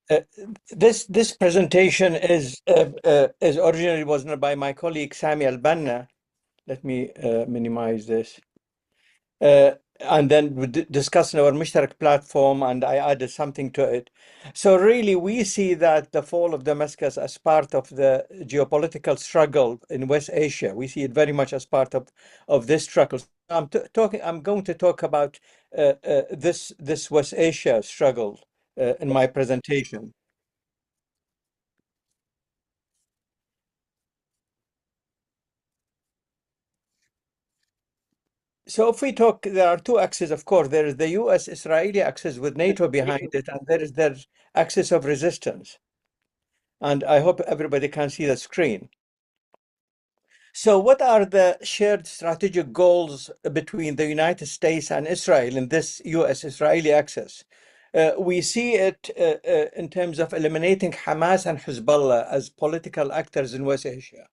Uh, this presentation is originally was done by my colleague Sami Al-Banna. Let me minimize this. And then we discussed our Mushtarak platform, and I added something to it. So really, we see that the fall of Damascus as part of the geopolitical struggle in West Asia. We see it very much as part of this struggle. I'm going to talk about this West Asia struggle in my presentation. So if we talk, there are two axes, of course. There is the US-Israeli axis with NATO behind it, and there is the axis of resistance. And I hope everybody can see the screen. So what are the shared strategic goals between the United States and Israel in this US-Israeli axis? We see it in terms of eliminating Hamas and Hezbollah as political actors in West Asia,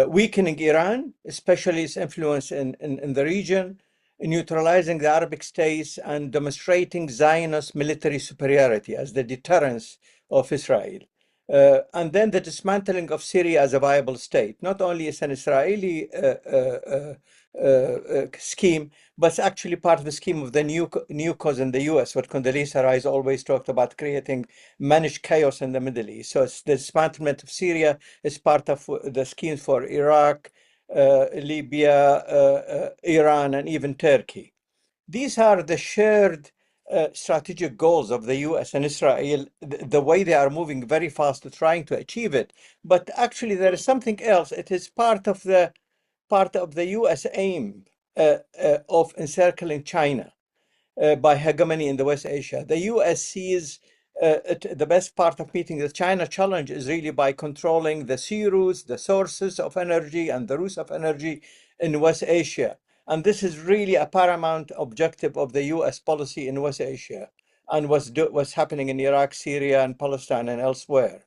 weakening Iran, especially its influence in the region, neutralizing the Arabic states, and demonstrating Zionist military superiority as the deterrence of Israel. And then the dismantling of Syria as a viable state. Not only is an Israeli scheme, but it's actually part of the scheme of the new cause in the US, what Condoleezza Rice always talked about, creating managed chaos in the Middle East. So it's the dismantlement of Syria is part of the schemes for Iraq, Libya, Iran, and even Turkey. These are the shared strategic goals of the US and Israel, the way they are moving very fast to trying to achieve it. But actually, there is something else. It is part of the US aim of encircling China by hegemony in the West Asia. The US sees the best part of meeting the China challenge is really by controlling the sea routes, the sources of energy, and the routes of energy in West Asia. And this is really a paramount objective of the US policy in West Asia and what's happening in Iraq, Syria, and Palestine and elsewhere.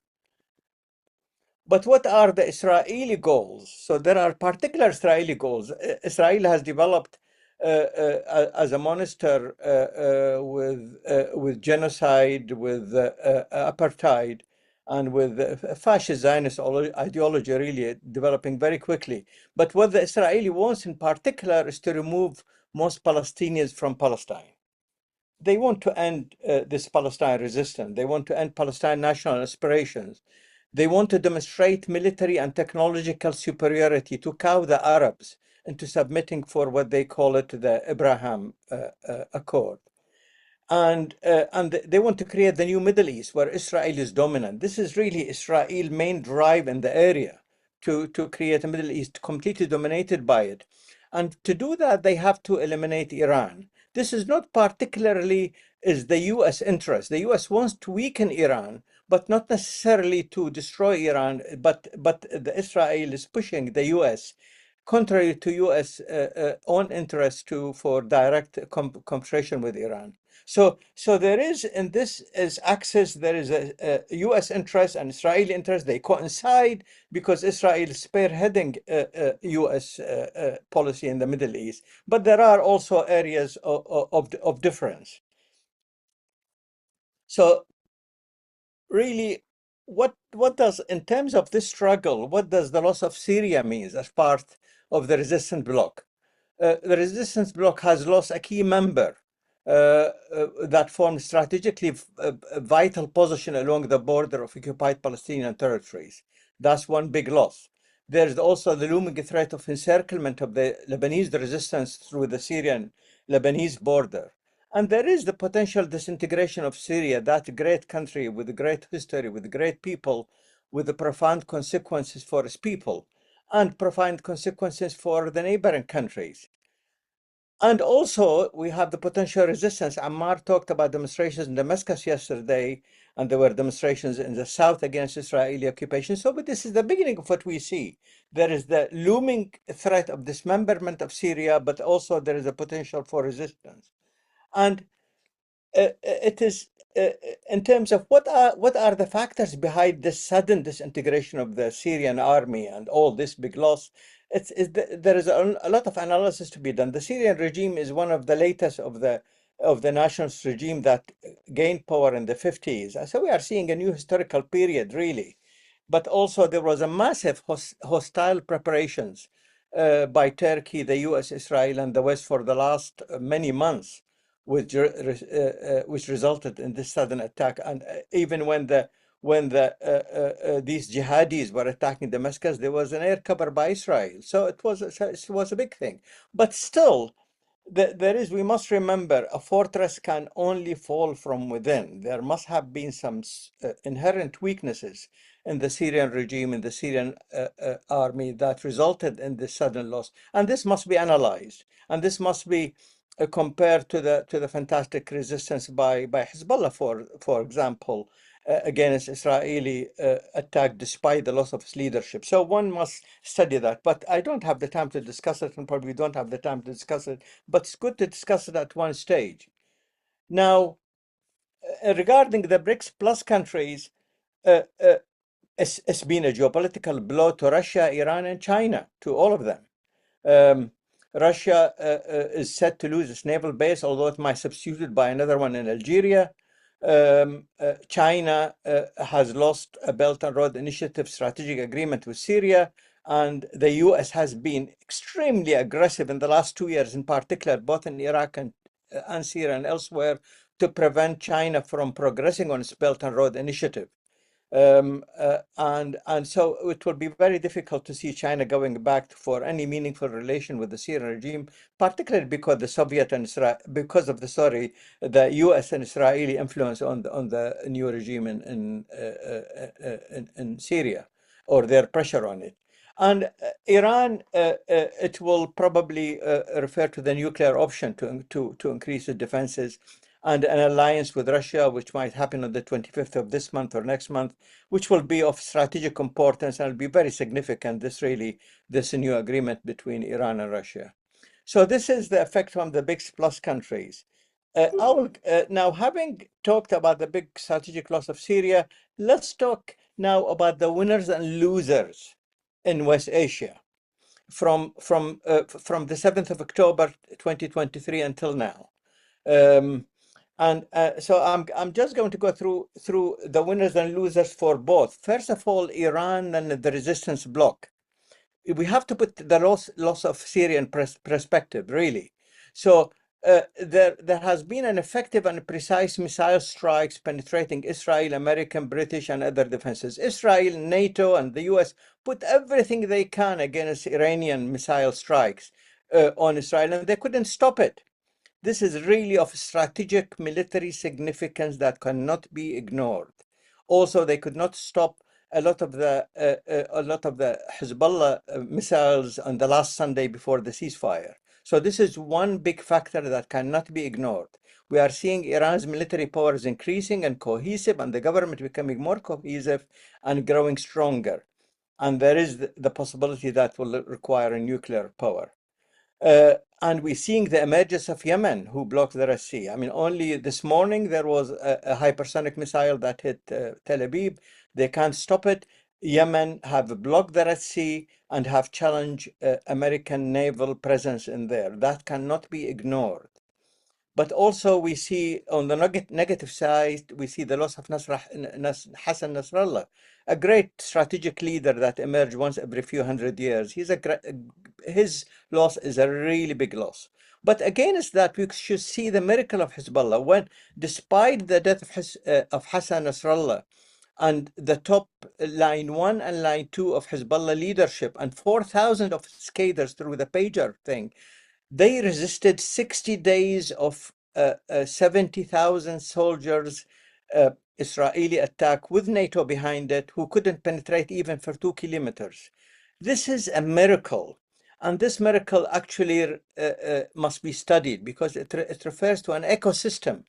But what are the Israeli goals? So there are particular Israeli goals. Israel has developed as a monster with genocide, with apartheid, and with fascist Zionist ideology really developing very quickly. But what the Israeli wants in particular is to remove most Palestinians from Palestine. They want to end this Palestine resistance. They want to end Palestine national aspirations. They want to demonstrate military and technological superiority to cow the Arabs into submitting for what they call it the Abraham Accord. And they want to create the new Middle East where Israel is dominant. This is really Israel's main drive in the area to create a Middle East completely dominated by it. And to do that, they have to eliminate Iran. This is not particularly is the U.S. interest. The U.S. wants to weaken Iran, but not necessarily to destroy Iran. But the Israel is pushing the U.S. contrary to U.S. Own interest to for direct confrontation with Iran. So there is in this is axis there is a U.S. interest and Israeli interest. They coincide because Israel is spearheading U.S. Policy in the Middle East. But there are also areas of difference. So really, what does in terms of this struggle, what does the loss of Syria means as part of the resistance bloc? The resistance bloc has lost a key member that formed strategically a vital position along the border of occupied Palestinian territories. That's one big loss. There's also the looming threat of encirclement of the Lebanese resistance through the Syrian Lebanese border. And there is the potential disintegration of Syria, that great country with a great history, with great people, with the profound consequences for its people and profound consequences for the neighboring countries. And also, we have the potential resistance. Ammar talked about demonstrations in Damascus yesterday, and there were demonstrations in the south against Israeli occupation. So, but this is the beginning of what we see. There is the looming threat of dismemberment of Syria, but also there is a potential for resistance. And it is in terms of what are the factors behind this sudden disintegration of the Syrian army and all this big loss. There is a lot of analysis to be done. The Syrian regime is one of the latest of the of the nationalist regime that gained power in the 50s. And so we are seeing a new historical period, really. But also there was a massive hostile preparations by Turkey, the US, Israel, and the West for the last many months, which resulted in this sudden attack. And even when these jihadis were attacking Damascus, there was an air cover by Israel. So it was a big thing. But still, we must remember, a fortress can only fall from within. There must have been some inherent weaknesses in the Syrian regime, in the Syrian army that resulted in this sudden loss. And this must be analyzed. And this must be compared to the fantastic resistance by Hezbollah, for example, against Israeli attack despite the loss of its leadership. So one must study that. But I don't have the time to discuss it, and probably don't have the time to discuss it. But it's good to discuss it at one stage. Now, regarding the BRICS plus countries, uh, uh, it's been a geopolitical blow to Russia, Iran, and China, to all of them. Um, Russia is set to lose its naval base, although it might be substituted by another one in Algeria. China has lost a Belt and Road Initiative strategic agreement with Syria, and the US has been extremely aggressive in the last 2 years, in particular, both in Iraq and Syria and elsewhere, to prevent China from progressing on its Belt and Road Initiative. And so it will be very difficult to see China going back for any meaningful relation with the Syrian regime, particularly because the Soviet and Israel, because of the U.S. and Israeli influence on the new regime in Syria, or their pressure on it. And Iran, it will probably refer to the nuclear option to increase its defenses, and an alliance with Russia, which might happen on the 25th of this month or next month, which will be of strategic importance and will be very significant, this new agreement between Iran and Russia. So this is the effect on the BRICS plus countries. Now, having talked about the big strategic loss of Syria, let's talk now about the winners and losers in West Asia from the 7th of October 2023 until now. So I'm just going to go through the winners and losers for both. First of all, Iran and the resistance bloc. We have to put the loss of Syrian perspective, really. So there has been an effective and precise missile strikes penetrating Israel, American, British, and other defenses. Israel, NATO, and the US put everything they can against Iranian missile strikes on Israel, and they couldn't stop it. This is really of strategic military significance that cannot be ignored. Also, they could not stop a lot of the Hezbollah missiles on the last Sunday before the ceasefire. So this is one big factor that cannot be ignored. We are seeing Iran's military powers increasing and cohesive, and the government becoming more cohesive and growing stronger. And there is the possibility that will require a nuclear power. And we're seeing the emergence of Yemen, who blocked the Red Sea. I mean, only this morning there was a hypersonic missile that hit Tel Aviv. They can't stop it. Yemen have blocked the Red Sea and have challenged American naval presence in there. That cannot be ignored. But also we see on the negative side, we see the loss of Hassan Nasrallah, a great strategic leader that emerged once every few hundred years. His loss is a really big loss. But against that, we should see the miracle of Hezbollah when, despite the death of Hassan Nasrallah and the top line 1 and line 2 of Hezbollah leadership and 4,000 of its cadres through the pager thing, they resisted 60 days of 70,000 soldiers Israeli attack with NATO behind it, who couldn't penetrate even for 2 kilometers. This is a miracle. And this miracle actually must be studied because it refers to an ecosystem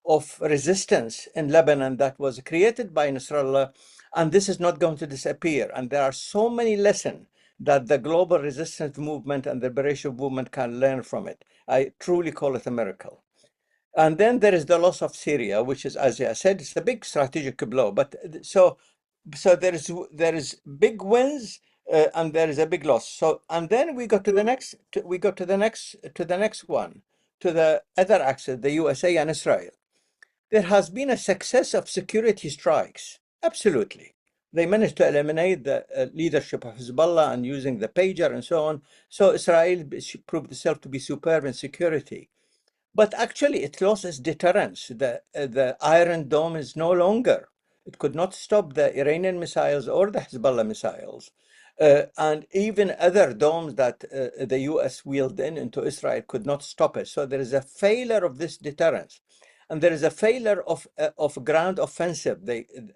of resistance in Lebanon that was created by Nasrallah, and this is not going to disappear. And there are so many lessons that the global resistance movement and the liberation movement can learn from it. I truly call it a miracle. And then there is the loss of Syria, which is, as I said, it's a big strategic blow. But so there is big wins and there is a big loss. So and then we go to the next one. to the other axis, the USA and Israel, there has been a success of security strikes. Absolutely. They managed to eliminate the leadership of Hezbollah and using the pager and so on. So Israel proved itself to be superb in security. But actually, it lost its deterrence. The Iron Dome is no longer. It could not stop the Iranian missiles or the Hezbollah missiles. And even other domes that the US wheeled into Israel could not stop it. So there is a failure of this deterrence. And there is a failure of ground offensive.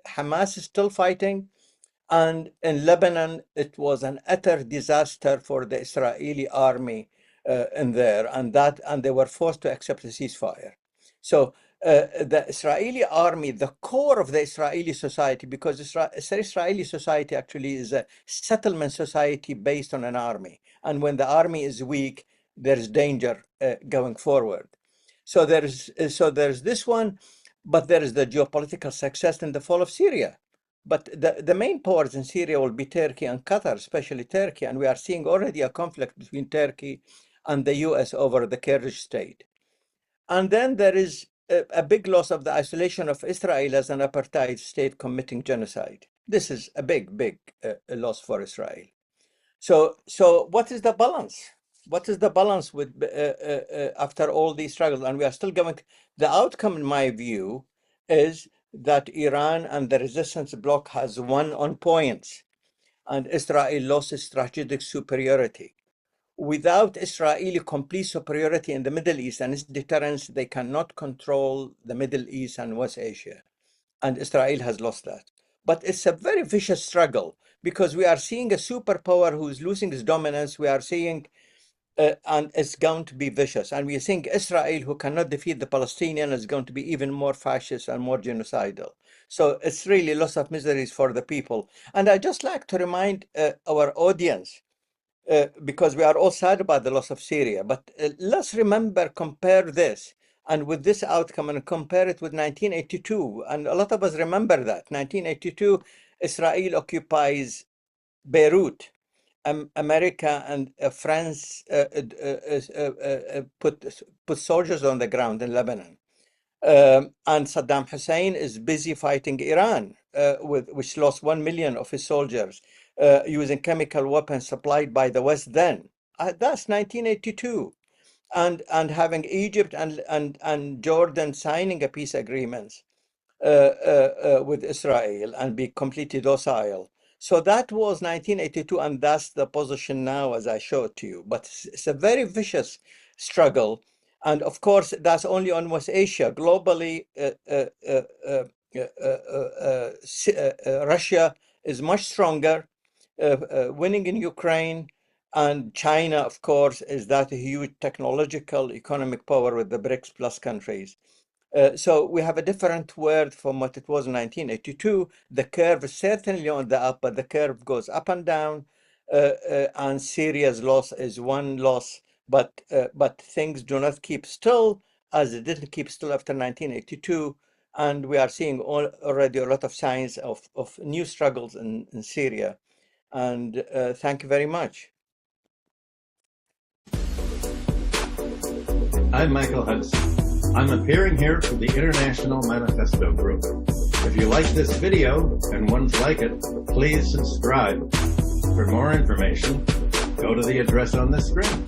Hamas is still fighting. And in Lebanon, it was an utter disaster for the Israeli army in there, and they were forced to accept a ceasefire. So the Israeli army, the core of the Israeli society, because Israeli society actually is a settlement society based on an army, and when the army is weak, there is danger going forward. So there's this one, but there is the geopolitical success in the fall of Syria. But the main powers in Syria will be Turkey and Qatar, especially Turkey. And we are seeing already a conflict between Turkey and the US over the Kurdish state. And then there is a big loss of the isolation of Israel as an apartheid state committing genocide. This is a big loss for Israel. So what is the balance? What is the balance with after all these struggles? And we are still going. The outcome, in my view, is that Iran and the resistance bloc has won on points, and Israel lost its strategic superiority. Without Israeli complete superiority in the Middle East and its deterrence, they cannot control the Middle East and West Asia. And Israel has lost that. But it's a very vicious struggle because we are seeing a superpower who is losing its dominance. We are seeing and it's going to be vicious. And we think Israel, who cannot defeat the Palestinians, is going to be even more fascist and more genocidal. So it's really lots of miseries for the people. And I just like to remind our audience, because we are all sad about the loss of Syria, but let's remember, compare this and with this outcome and compare it with 1982. And a lot of us remember that. 1982, Israel occupies Beirut. America and France put soldiers on the ground in Lebanon. And Saddam Hussein is busy fighting Iran, which lost 1 million of his soldiers, using chemical weapons supplied by the West then. That's 1982. And having Egypt and Jordan signing a peace agreement with Israel and be completely docile. So that was 1982, and that's the position now, as I showed to you. But it's a very vicious struggle. And of course, that's only on West Asia. Globally, Russia is much stronger, winning in Ukraine. And China, of course, is that huge technological economic power with the BRICS plus countries. So we have a different word from what it was in 1982. The curve is certainly on the up, but the curve goes up and down. And Syria's loss is one loss, but things do not keep still, as it didn't keep still after 1982. And we are seeing already a lot of signs of new struggles in Syria. And thank you very much. I'm Michael Hudson. I'm appearing here for the International Manifesto Group. If you like this video and ones like it, please subscribe. For more information, go to the address on the screen.